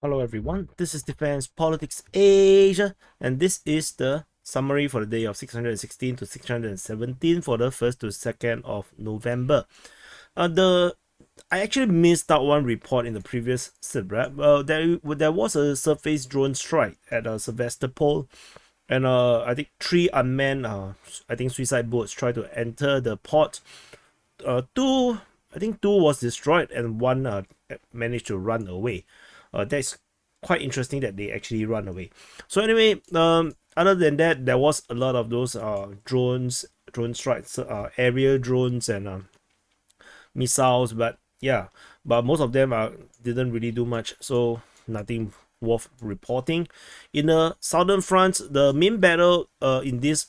Hello everyone, this is Defense Politics Asia, and this is the summary for the day of 616 to 617 for the 1st to 2nd of November. I actually missed out one report in the previous SITREP. There was a surface drone strike at Sevastopol, and I think 3 unmanned suicide boats tried to enter the port. Two was destroyed, and one managed to run away. That's quite interesting that they actually run away. So anyway, other than that, there was a lot of those drone strikes, aerial drones and missiles, but most of them didn't really do much, so nothing worth reporting. In the southern front, the main battle in this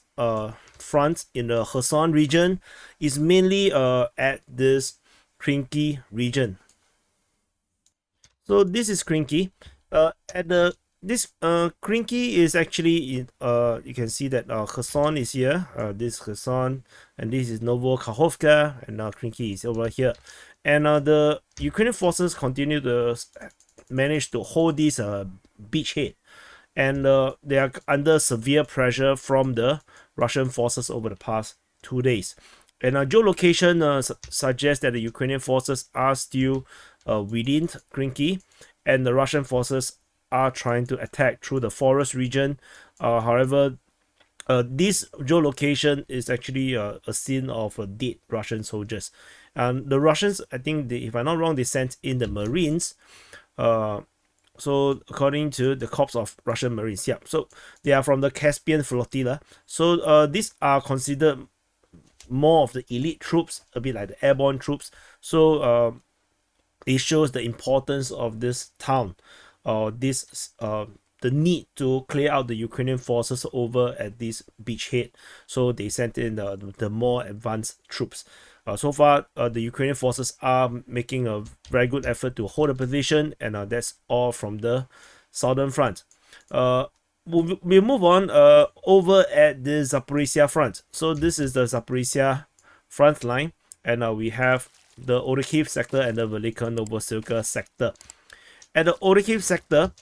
front in the Kherson region is mainly at this Kreminna region. So this is Kreminna. Kreminna is actually in you can see that Kherson is here. This Kherson, and this is Novosilka, and now Kreminna is over here. And the Ukrainian forces continue to manage to hold this beachhead, and they are under severe pressure from the Russian forces over the past 2 days. And geolocation suggests that the Ukrainian forces are still within Kreminna, and the Russian forces are trying to attack through the forest region. However, this geolocation is actually a scene of dead Russian soldiers. And the Russians, I think, if I'm not wrong, they sent in the Marines. So according to the Corps of Russian Marines, so they are from the Caspian Flotilla. So these are considered more of the elite troops, a bit like the airborne troops. So it shows the importance of this town, the need to clear out the Ukrainian forces over at this beachhead. So they sent in the more advanced troops. So far, the Ukrainian forces are making a very good effort to hold a position, and that's all from the southern front. We move on over at the Zaporizhzhia front. So this is the Zaporizhzhia front line, and we have the Orikhiv sector and the Velyka Novosilka sector. At the Orikhiv sector,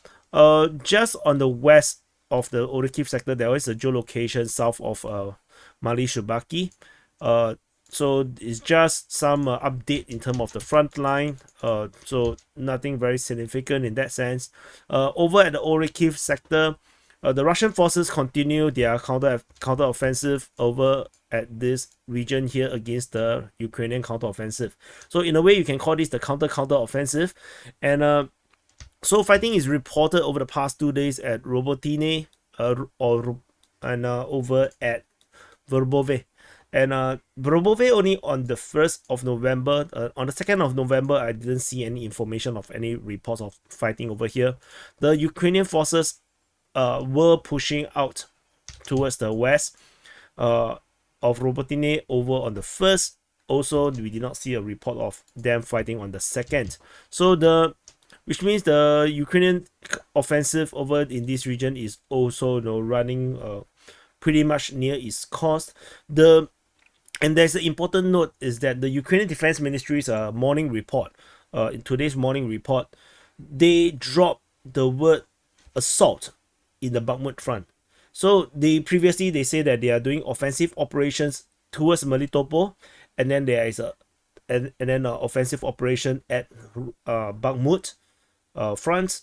just on the west of the Orikhiv sector, there is a geolocation south of Mali Shubaki. So it's just some update in terms of the front line. So nothing very significant in that sense. Over at the Orikhiv sector, the Russian forces continue their counter-offensive over at this region here against the Ukrainian counter-offensive. So in a way, you can call this the counter-offensive. And so fighting is reported over the past 2 days at Robotine and over at Verbove. And Verbove only on the 1st of November. On the 2nd of November, I didn't see any information of any reports of fighting over here. The Ukrainian forces were pushing out towards the west of Robotine over on the 1st. Also, we did not see a report of them fighting on the 2nd. So which means the Ukrainian offensive over in this region is also running pretty much near its cost. And there's an important note is that the Ukrainian Defense Ministry's morning report, in today's morning report, they dropped the word assault in the Bakhmut Front. So previously they say that they are doing offensive operations towards Melitopol, and then there is an offensive operation at Bakhmut Front.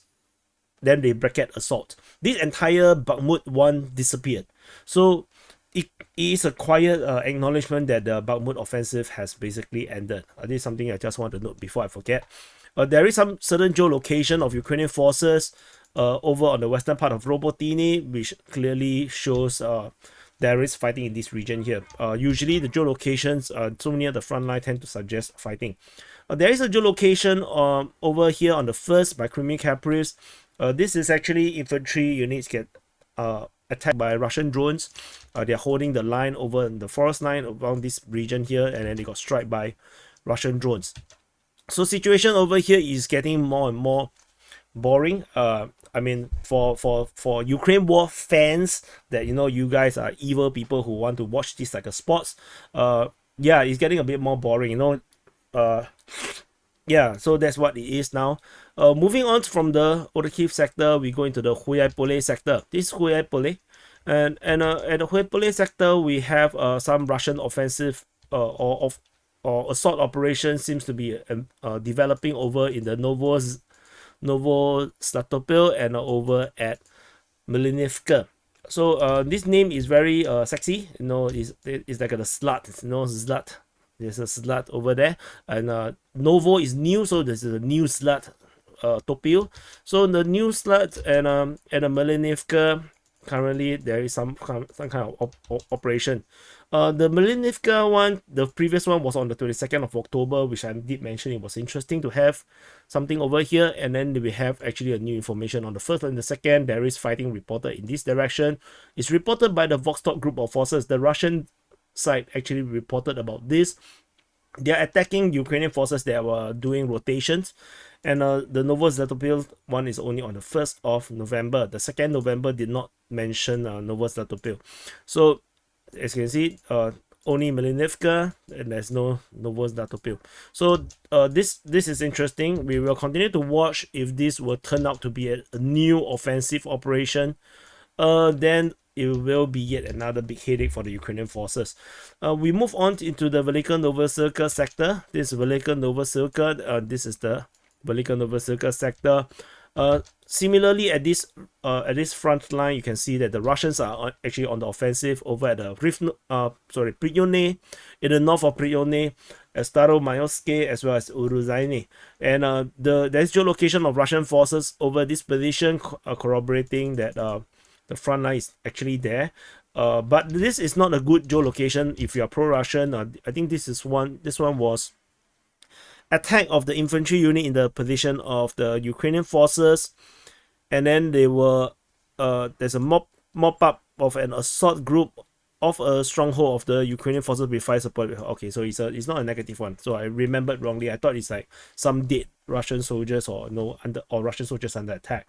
Then they bracket assault. This entire Bakhmut one disappeared. So it is a quiet acknowledgement that the Bakhmut offensive has basically ended. This is something I just want to note before I forget. There is some certain geolocation of Ukrainian forces over on the western part of Robotine, which clearly shows there is fighting in this region here. Usually the geolocations so near the front line tend to suggest fighting. There is a geolocation over here on the 1st by Kreminna Caprice. This is actually infantry units get attacked by Russian drones. They are holding the line over in the forest line around this region here, and then they got struck by Russian drones. So situation over here is getting more and more boring. I mean, for Ukraine war fans that you guys are evil people who want to watch this like a sports. It's getting a bit more boring. yeah, so that's what it is now. Moving on from the Orikhiv sector, we go into the Hulyaipole sector. This is Hulyaipole, and at the Hulyaipole sector, we have some Russian offensive or assault operation seems to be developing over in the Novosilka and over at Melinivka. So this name is very sexy. You know, it's like a slut. You know, slut. There's a slut over there, and Novo is new, so this is a new slut. Topil. So the new slut and a Melinivka. Currently, there is some kind of operation. The Melinivka one, the previous one was on the 22nd of October, which I did mention. It was interesting to have something over here, and then we have actually a new information on the 1st and the 2nd. There is fighting reported in this direction. It's reported by the Vostok group of forces. The Russian side actually reported about this. They are attacking Ukrainian forces that were doing rotations, and the Novosilka one is only on the 1st of November. The 2nd November did not mention Novosilka. So as you can see, only Melinivka, and there's no Novosilka. So this is interesting. We will continue to watch if this will turn out to be a new offensive operation. Then it will be yet another big headache for the Ukrainian forces. We move on into the Velyka Novosilka sector. This is Velyka Novosilka. This is the Velyka Novosilka sector. Similarly, at this front line, you can see that the Russians are actually on the offensive over at the Prione, in the north of Prione, Staromayoske, as well as Uruzhaine. And there's geolocation of Russian forces over this position, corroborating that the front line is actually there. But this is not a good geolocation if you are pro-Russian. I think this one was attack of the infantry unit in the position of the Ukrainian forces, and then they were there's a mop up of an assault group of a stronghold of the Ukrainian forces with fire support. Okay, so it's not a negative one. So I remembered wrongly. I thought it's like some dead Russian soldiers or Russian soldiers under attack.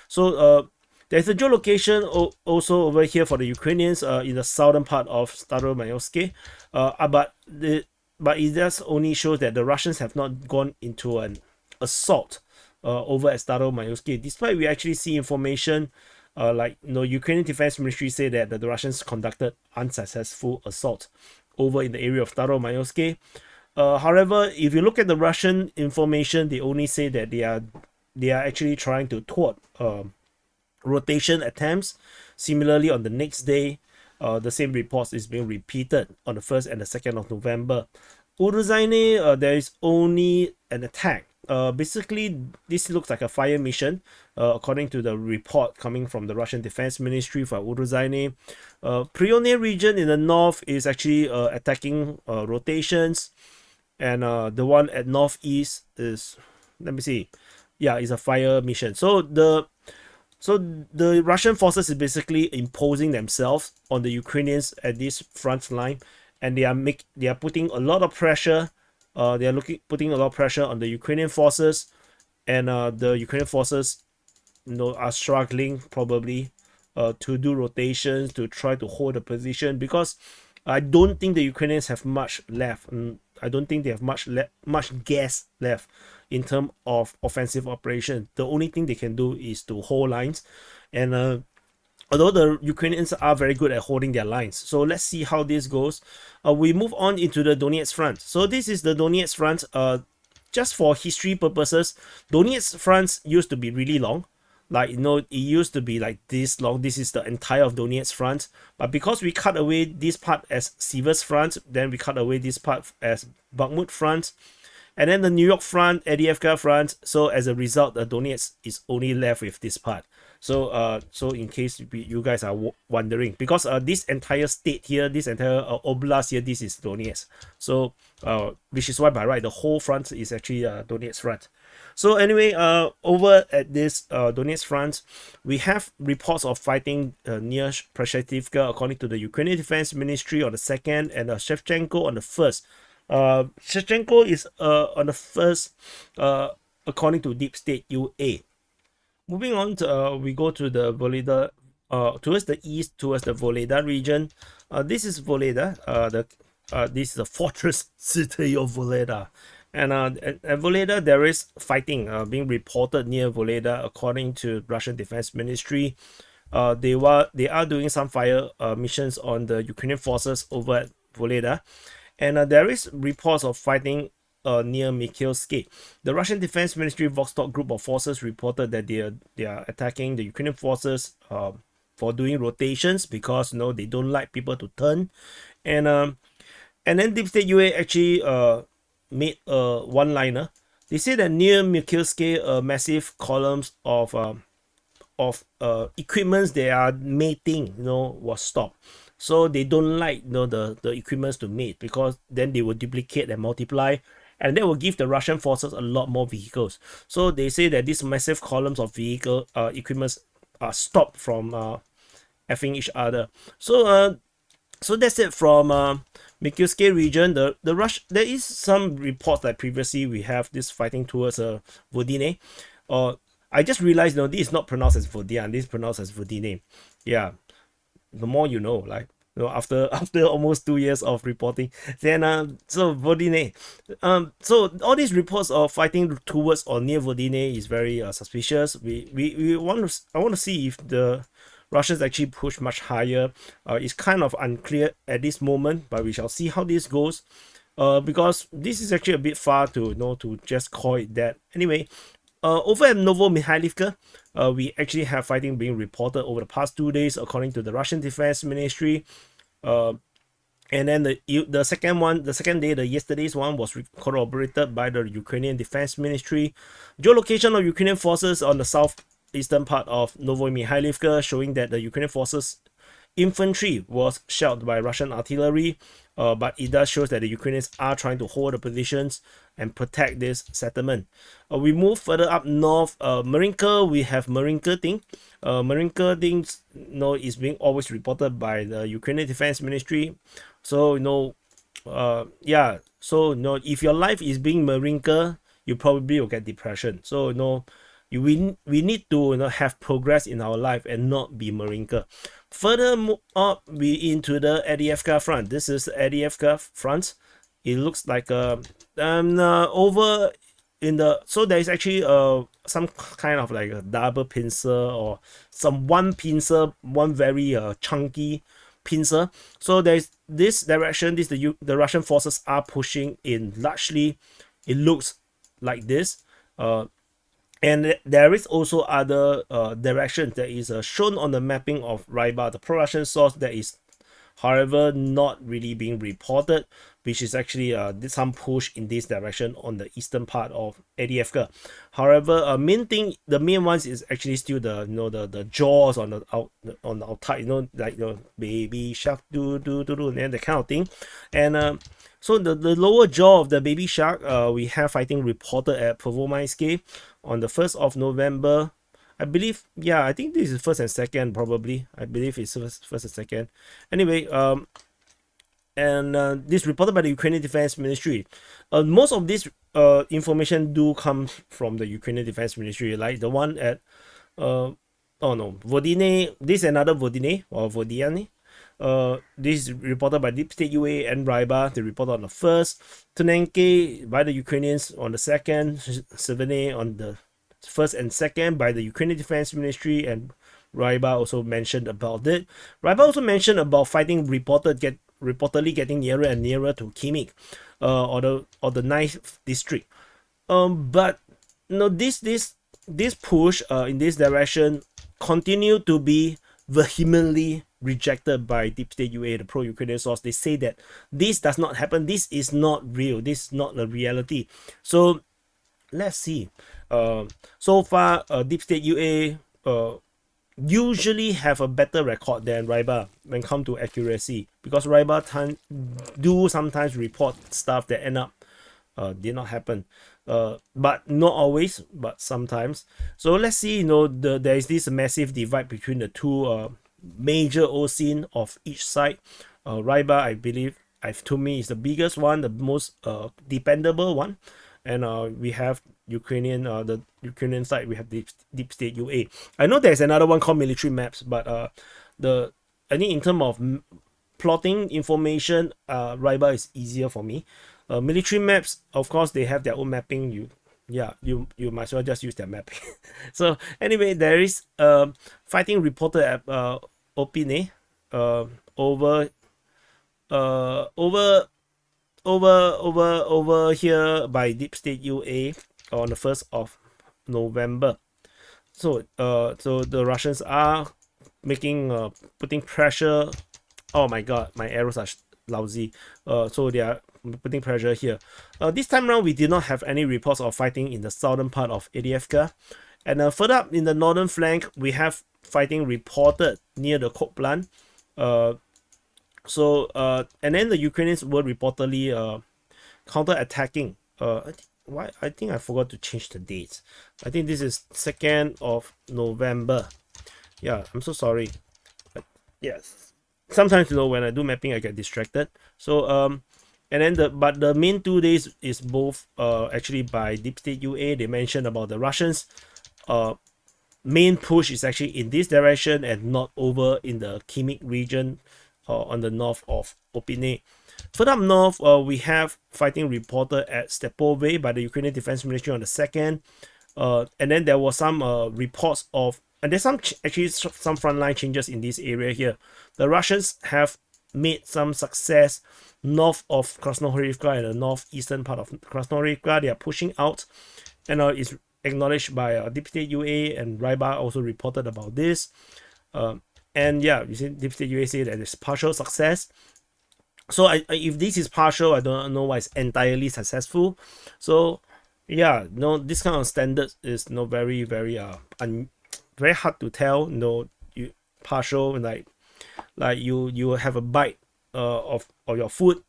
So there's a geolocation also over here for the Ukrainians in the southern part of Staromayoske, but it does only show that the Russians have not gone into an assault over at Staromayoske, despite we actually see information Ukrainian Defense Ministry say that the Russians conducted unsuccessful assault over in the area of Staromayoske. However, if you look at the Russian information, they only say that they are actually trying to thwart rotation attempts. Similarly, on the next day, the same reports is being repeated on the 1st and the 2nd of November. Uruzhaine, there is only an attack. Basically, this looks like a fire mission, according to the report coming from the Russian Defense Ministry for Uruzhaine. Prione region in the north is actually attacking rotations, and the one at northeast is, let me see, yeah, it's a fire mission. So the Russian forces is basically imposing themselves on the Ukrainians at this front line, and they are putting a lot of pressure. Putting a lot of pressure on the Ukrainian forces, and the Ukrainian forces, are struggling probably to do rotations to try to hold the position, because I don't think the Ukrainians have much left. I don't think they have much gas left in terms of offensive operation. The only thing they can do is to hold lines, and although the Ukrainians are very good at holding their lines. So let's see how this goes. We move on into the Donetsk Front. So this is the Donetsk Front. Just for history purposes, Donetsk Front used to be really long. It used to be like this long. This is the entire of Donetsk Front. But because we cut away this part as Svatove Front, then we cut away this part as Bakhmut Front, and then the Niu-York Front, Avdiivka Front. So as a result, the Donetsk is only left with this part. So in case you guys are wondering, because this entire state here, this entire oblast here, this is Donetsk. So which is why by right the whole front is actually Donetsk Front. So anyway, over at this Donetsk Front, we have reports of fighting near Preshevka, according to the Ukrainian Defense Ministry, on the 2nd, and Shevchenko on the 1st. Shevchenko is on the 1st, according to Deep State UA. Moving on to we go to the Voleda, towards the east, towards the Voleda region. This is Voleda. This is the fortress city of Voleda, And at Voleda, there is fighting being reported near Voleda, according to Russian Defense Ministry. They are doing some fire missions on the Ukrainian forces over at Voleda, and there is reports of fighting near Mikhailsk. The Russian Defense Ministry Vostok group of forces reported that they are attacking the Ukrainian forces for doing rotations, because they don't like people to turn, and then Deep State UA actually made a one-liner. They say that near Mikhailsk, massive columns of equipments they are mating was stopped. So they don't like the equipments to mate, because then they will duplicate and multiply, and that will give the Russian forces a lot more vehicles. So they say that these massive columns of vehicle equipments are stopped from effing each other. So that's it from Mikhailsk region. There is some reports that previously we have this fighting towards Vodine. I just realized this is not pronounced as Vodian, this is pronounced as Vodine. Yeah, the more you know, like after almost 2 years of reporting, then so Vodine. So all these reports of fighting towards or near Vodine is very suspicious. I want to see if the Russians actually push much higher. It's kind of unclear at this moment, but we shall see how this goes. Because this is actually a bit far to just call it that. Anyway, over at Novosilka, we actually have fighting being reported over the past 2 days, according to the Russian Defense Ministry. And then the second day, yesterday's one was corroborated by the Ukrainian Defense Ministry. Geolocation of Ukrainian forces on the southeastern part of Novosilka, showing that the Ukrainian forces infantry was shelled by Russian artillery, but it does show that the Ukrainians are trying to hold the positions and protect this settlement. We move further up north. Marinka, we have Marinka thing. Marinka things is being always reported by the Ukrainian Defense Ministry. So yeah. So if your life is being Marinka, you probably will get depression. So we need to have progress in our life and not be Marinka. Further up, we into the Avdiivka Front. This is Avdiivka Front. It looks like over in the, so there is actually some kind of like a double pincer, or some one pincer, one very chunky pincer. So there's this direction. The Russian forces are pushing in largely. It looks like this. And there is also other directions that is shown on the mapping of Rybar, the pro-Russian source, that is, however, not really being reported, which is actually some push in this direction on the eastern part of Avdiivka. However, the main ones is actually still the jaws on the outside, like baby shark do and that kind of thing. And so the lower jaw of the baby shark, we have fighting reported at Pervomaysk on the 1st of November. I believe, yeah, I think this is 1st and 2nd, probably. I believe it's 1st and 2nd. Anyway, this reported by the Ukrainian Defense Ministry. Most of this information do come from the Ukrainian Defense Ministry, like the one at Vodine. This is another Vodine or Vodiane. This is reported by Deep State UA and Rybar. They reported on the 1st. Tonenke by the Ukrainians on the 2nd. Sevene on the 1st and 2nd by the Ukrainian Defense Ministry, and Rybar also mentioned about it. Rybar also mentioned about fighting reportedly getting nearer and nearer to Khimik, or the 9th district. But this push in this direction continue to be vehemently rejected by Deep State UA, the pro-Ukrainian source. They say that this does not happen. This is not real. This is not the reality. So let's see. So far, Deep State UA usually have a better record than Rybar when come to accuracy, because Rybar do sometimes report stuff that end up did not happen, but not always, but sometimes. So let's see. There is this massive divide between the two major OSIN of each side. Rybar, I believe, to me, is the biggest one, the most dependable one. And we have the Ukrainian side, we have Deep State UA. I know there's another one called Military Maps, but I think in terms of plotting information, Rybar is easier for me. Military maps, of course, they have their own mapping. You might as well just use their mapping. So anyway, there is fighting reported at Opine over over here by Deep State UA on the 1st of November. So so the Russians are making putting pressure. Oh my god, my arrows are lousy. So they are putting pressure here. This time around we did not have any reports of fighting in the southern part of Avdiivka, and further up in the northern flank we have fighting reported near the coke plant. And then the Ukrainians were reportedly counter-attacking. I think I forgot to change the dates. I think this is 2nd of November. Yeah, I'm so sorry. Yes, sometimes when I do mapping I get distracted. So and then the main 2 days is both actually by Deep State UA. They mentioned about the Russians main push is actually in this direction and not over in the Khimik region on the north of Opine. Further up north, we have fighting reported at Stepove by the Ukrainian Defense Ministry on the 2nd. And then there was some reports of, and there's some frontline changes in this area here. The Russians have made some success north of Krasnohorivka and the northeastern part of Krasnohorivka. They are pushing out, and it's acknowledged by Deep State UA, and Ryba also reported about this. And yeah, you see Deep State UA say that it's partial success. So if this is partial, I don't know why it's entirely successful. So yeah, this kind of standards is very very hard to tell. You partial, like you have a bite of your food,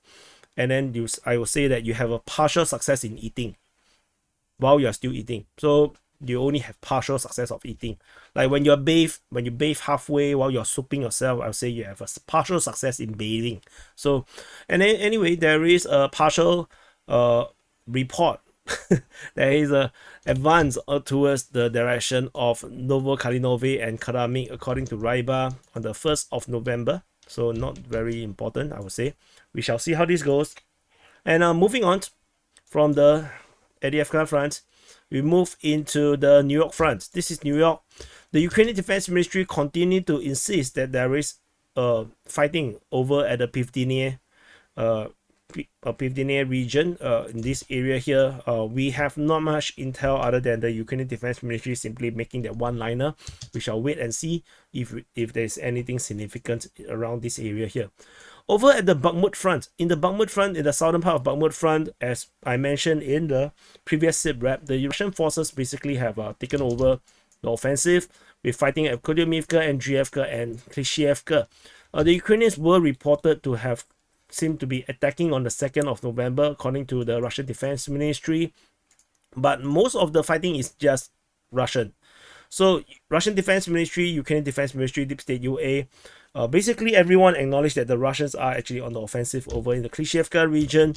and then I will say that you have a partial success in eating while you are still eating. So you only have partial success of eating. Like when you bathe halfway while you're souping yourself, I'll say you have a partial success in bathing. So, and then anyway, there is a partial report. There is a advance towards the direction of Novokalinove and Karamik according to Ryba on the 1st of November. So not very important, I would say. We shall see how this goes. And moving on from the Avdiivka Front, we move into the Niu-York Front. This is New York. The Ukrainian Defense Ministry continued to insist that there is fighting over at the Pivdenie region in this area here. We have not much intel other than the Ukrainian Defense Ministry simply making that one-liner. We shall wait and see if there's anything significant around this area here. Over at the Bakhmut Front, in the southern part of Bakhmut Front, as I mentioned in the previous SITREP, the Russian forces basically have taken over the offensive with fighting at Kupyansk, Avdiivka, and Klishchiivka. The Ukrainians were reported to have seemed to be attacking on the 2nd of November, according to the Russian Defense Ministry. But most of the fighting is just Russian. So Russian Defense Ministry, Ukrainian Defense Ministry, Deep State UA, basically everyone acknowledged that the Russians are actually on the offensive over in the Klishchiivka region,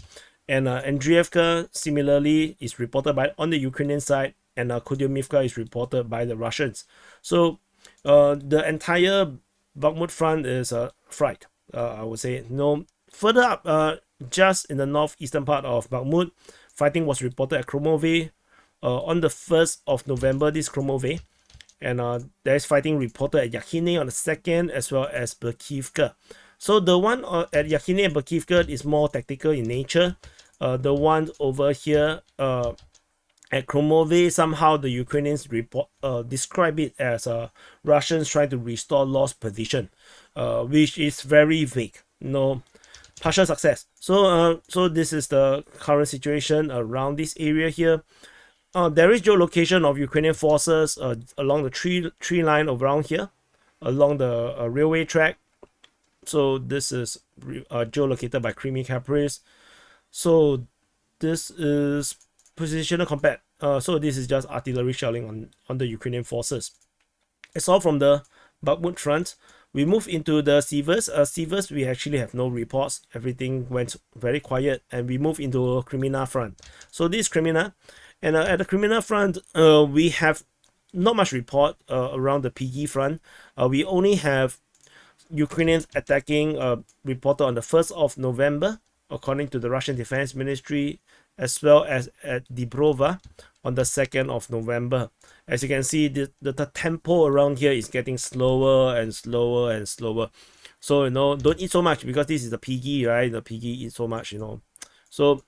and Avdiivka similarly is reported on the Ukrainian side, and Kupyansk is reported by the Russians. So the entire Bakhmut Front is fried, I would say. Further up, just in the northeastern part of Bakhmut, fighting was reported at Kromove on the 1st of November, this Kromove. And there is fighting reported at Yakhine on the 2nd, as well as Berkivka. So the one at Yakhine and Berkivka is more tactical in nature. The one over here at Kromove, somehow the Ukrainians describe it as Russians trying to restore lost position, which is very vague. Partial success. So this is the current situation around this area here. There is geolocation of Ukrainian forces along the tree line around here, along the railway track. So this is geolocated by Kreminna Caprice. So this is positional combat. So this is just artillery shelling on the Ukrainian forces. It's all from the Bakhmut Front. We move into the Sivers. Sivers, we actually have no reports. Everything went very quiet, and we move into Kreminna Front. So this is Kreminna. And at the Kreminna Front, we have not much report around the PG front. We only have Ukrainians attacking reported on the 1st of November. according to the Russian Defense Ministry, as well as at Dibrova on the 2nd of November. As you can see, the tempo around here is getting slower and slower and slower. So, you know, don't eat so much, because this is the piggy, right? The piggy eats so much, you know. So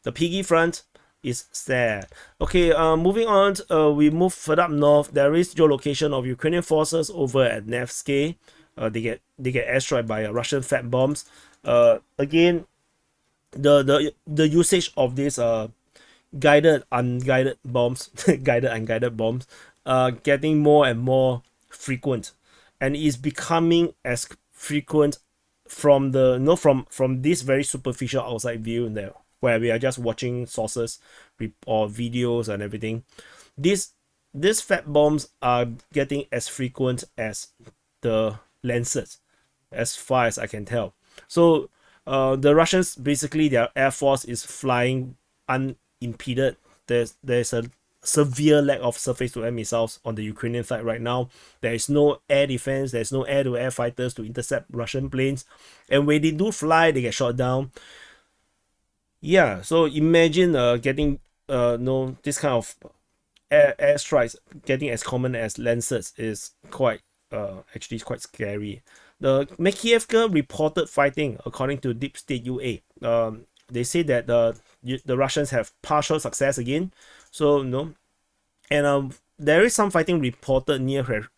the piggy front is sad. Okay, moving on, we move further up north. There is geolocation of Ukrainian forces over at Nevsky. They get airstrike by Russian fat bombs. Again, the usage of these guided unguided bombs, guided unguided bombs, getting more and more frequent, and is becoming as frequent from the from this very superficial outside view there, where we are just watching sources or videos and everything. These fat bombs are getting as frequent as the Lancets, as far as I can tell. So the Russians, basically their air force is flying unimpeded. There's a severe lack of surface-to-air missiles on the Ukrainian side right now. There is no air defense. There's no air-to-air fighters to intercept Russian planes, and when they do fly, they get shot down. Yeah, so imagine getting this kind of air strikes getting as common as Lancets is quite actually quite scary. The Makiivka reported fighting according to Deep State UA. They say that the Russians have partial success again. So no, and there is some fighting reported near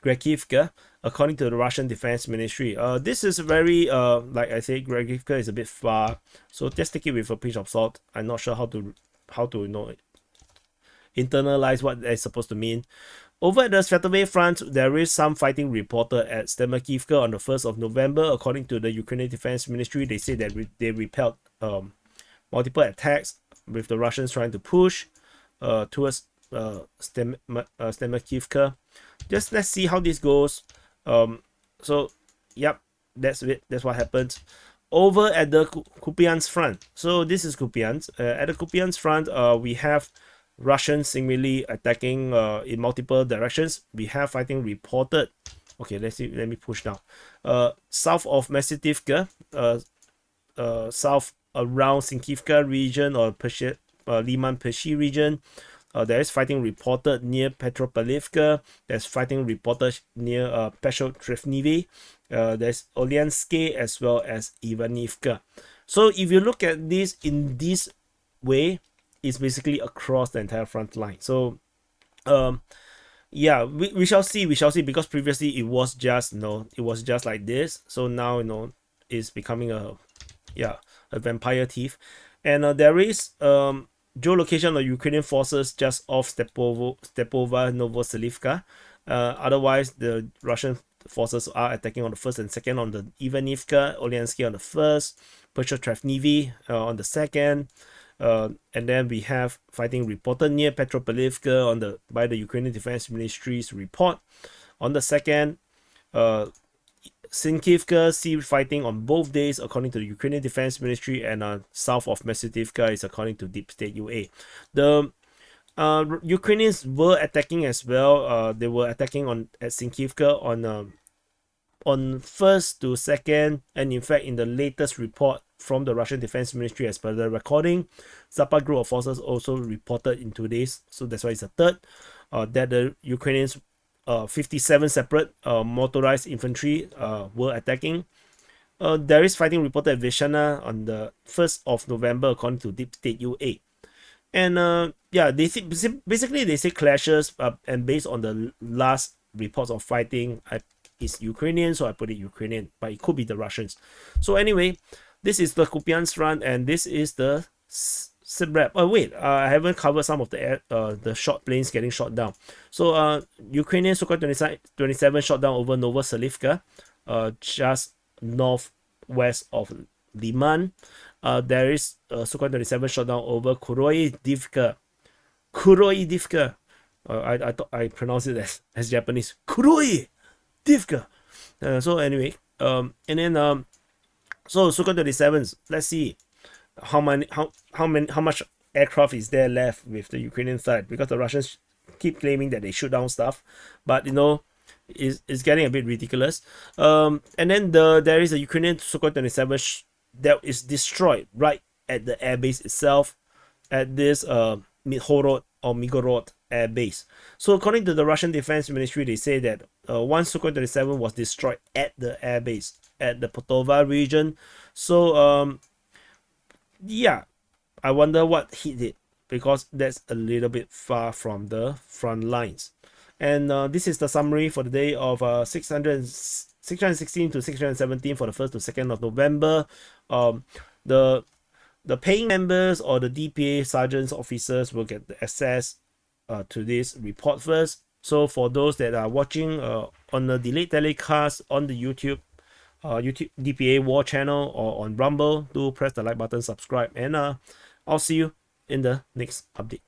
Grekivka, according to the Russian Defense Ministry. This is very like I say, Grekivka is a bit far, so just take it with a pinch of salt. I'm not sure how to you know internalize what it's supposed to mean. Over at the Svatove Front, there is some fighting reported at Stemakivka on the 1st of November. According to the Ukrainian Defense Ministry, they say that they repelled multiple attacks, with the Russians trying to push towards Stemakivka. Just let's see how this goes. So, yep, that's it. That's what happened. Over at the Kupyansk Front. So this is Kupyansk. At the Kupyansk Front, we have Russians seemingly attacking in multiple directions. We have fighting reported. Okay, let's see. Let me push now. South of Mesitivka, south around Sinkivka region or Liman Peshi region. There is fighting reported near Petropavlivka. There's fighting reported near Peshotrevnivi. There's Olyansky as well as Ivanivka. So if you look at this in this way, it's basically across the entire front line. So yeah, we shall see, because previously it was just it was just like this. So now it's becoming a vampire thief. And there is geolocation of Ukrainian forces just off Stepova Novosilka. Otherwise, the Russian forces are attacking on the 1st and 2nd on the Ivanivka, Olyansky on the 1st, Peshotrevnivi on the 2nd. And then we have fighting reported near Petropavlivka by the Ukrainian Defense Ministry's report on the 2nd. Sinkivka see fighting on both days according to the Ukrainian Defense Ministry, and south of Mesitivka is according to Deep State UA. The Ukrainians were attacking as well. They were attacking at Sinkivka on 1st to 2nd, and in fact in the latest report from the Russian Defense Ministry, as per the recording, Zapad group of forces also reported in 2 days, so that's why it's a third, that the Ukrainians 57 separate motorized infantry were attacking. There is fighting reported at Vyshana on the 1st of November according to Deep State UA. And yeah, they say clashes, and based on the last reports of fighting, it's Ukrainian, so I put it Ukrainian, but it could be the Russians. So anyway, this is the Kupyansk Front, and this is the SITREP. Oh wait, I haven't covered some of the short planes getting shot down. So Ukrainian Sukhoi 27 shot down over Novosilka, just northwest of Liman. There is Sukhoi 27 shot down over Kuroidivka. I thought I pronounced it as Japanese. Kuroidivka. So anyway, and then so Sukhoi 27s. Let's see how much aircraft is there left with the Ukrainian side, because the Russians keep claiming that they shoot down stuff, but it's getting a bit ridiculous. And then there is a Ukrainian Sukhoi 27 that is destroyed right at the airbase itself, at this Midhorod or Migorod air base. So according to the Russian Defense Ministry, they say that one Sukhoi 27 was destroyed at the airbase at the Potova region. So yeah, I wonder what hit it, because that's a little bit far from the front lines. And this is the summary for the day of 616 to 617 for the 1st to 2nd of November. The paying members or the DPA sergeants officers will get the access to this report first. So for those that are watching on the delayed telecast on the YouTube DPA War channel or on Rumble, do press the like button, subscribe, and I'll see you in the next update.